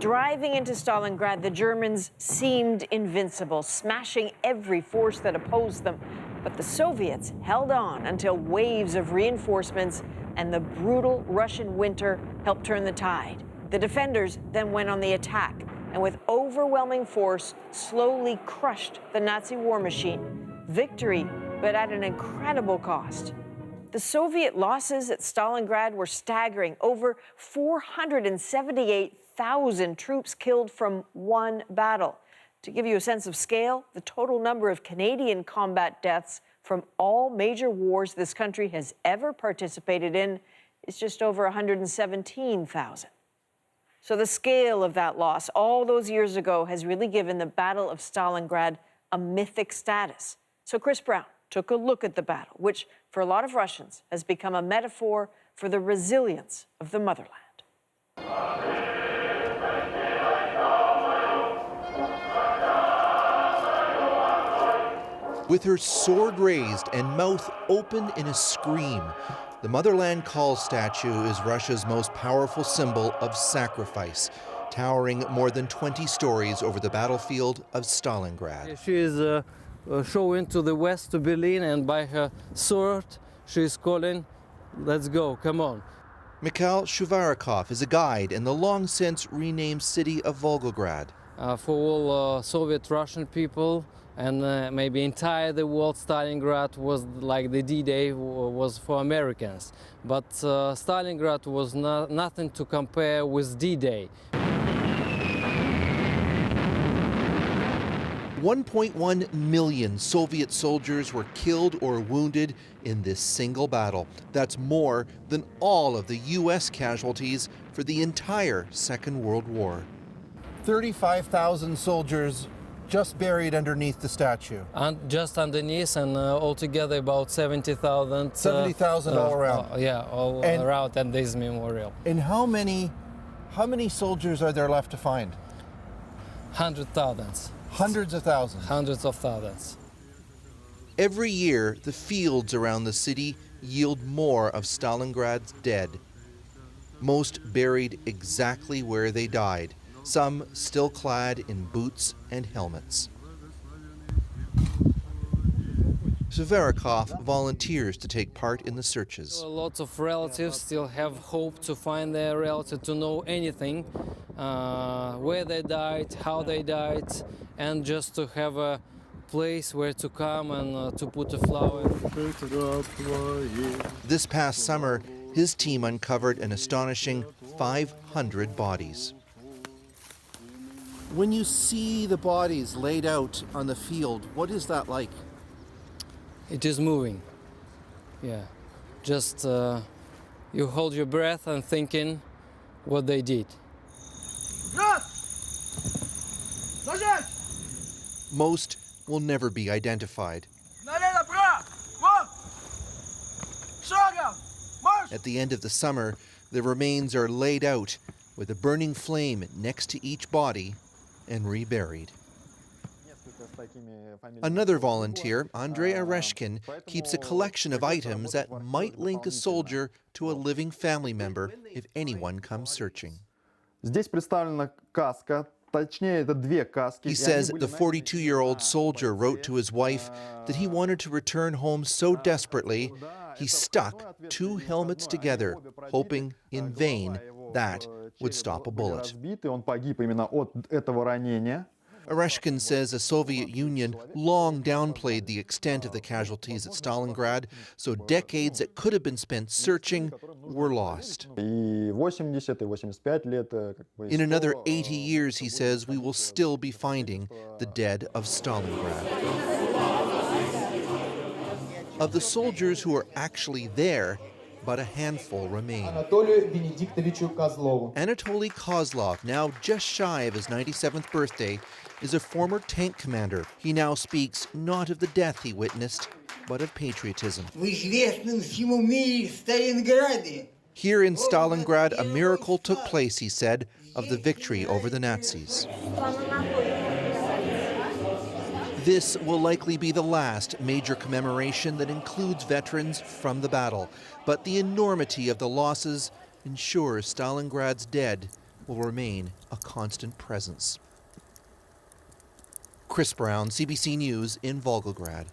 Driving into Stalingrad, the Germans seemed invincible, smashing every force that opposed them. But the Soviets held on until waves of reinforcements and the brutal Russian winter helped turn the tide. The defenders then went on the attack and with overwhelming force slowly crushed the Nazi war machine. Victory, but at an incredible cost. The Soviet losses at Stalingrad were staggering. Over 478,000 troops killed from one battle. To give you a sense of scale, the total number of Canadian combat deaths from all major wars this country has ever participated in is just over 117,000. So the scale of that loss all those years ago has really given the Battle of Stalingrad a mythic status. So Chris Brown took a look at the battle, which for a lot of Russians has become a metaphor for the resilience of the motherland. With her sword raised and mouth open in a scream, the Motherland Call statue is Russia's most powerful symbol of sacrifice, towering more than 20 stories over the battlefield of Stalingrad. She is showing to the west, to Berlin, and by her sword, she is calling, "Let's go, come on." Mikhail Shuvarikov is a guide in the long-since renamed city of Volgograd. For all Soviet Russian people and maybe entire the world, Stalingrad was like the D-Day was for Americans. But Stalingrad was nothing to compare with D-Day. 1.1 million Soviet soldiers were killed or wounded in this single battle. That's more than all of the U.S. casualties for the entire Second World War. 35,000 soldiers just buried underneath the statue. And just underneath, and altogether about 70,000. 70,000 all around. All around at this memorial. And how many soldiers are there left to find? 100,000. Hundreds of thousands. Hundreds of thousands. Every year, the fields around the city yield more of Stalingrad's dead. Most buried exactly where they died, some still clad in boots and helmets. Shuvarikov volunteers to take part in the searches. Lots of relatives still have hope to find their relative, to know anything, where they died, how they died, and just to have a place where to come and to put a flower. This past summer, his team uncovered an astonishing 500 bodies. When you see the bodies laid out on the field, what is that like? It is moving, yeah. Just you hold your breath and thinking what they did. Most will never be identified. At the end of the summer, the remains are laid out with a burning flame next to each body and reburied. Another volunteer, Andrei Oreshkin, keeps a collection of items that might link a soldier to a living family member if anyone comes searching. He says the 42-year-old soldier wrote to his wife that he wanted to return home so desperately he stuck two helmets together, hoping in vain that would stop a bullet. Oreshkin says the Soviet Union long downplayed the extent of the casualties at Stalingrad, so decades that could have been spent searching were lost. In another 80 years, he says, we will still be finding the dead of Stalingrad. Of the soldiers who are actually there, but a handful remain. Anatoly Kozlov, now just shy of his 97th birthday, is a former tank commander. He now speaks not of the death he witnessed, but of patriotism. Here in Stalingrad, a miracle took place, he said, of the victory over the Nazis. This will likely be the last major commemoration that includes veterans from the battle, but the enormity of the losses ensures Stalingrad's dead will remain a constant presence. Chris Brown, CBC News in Volgograd.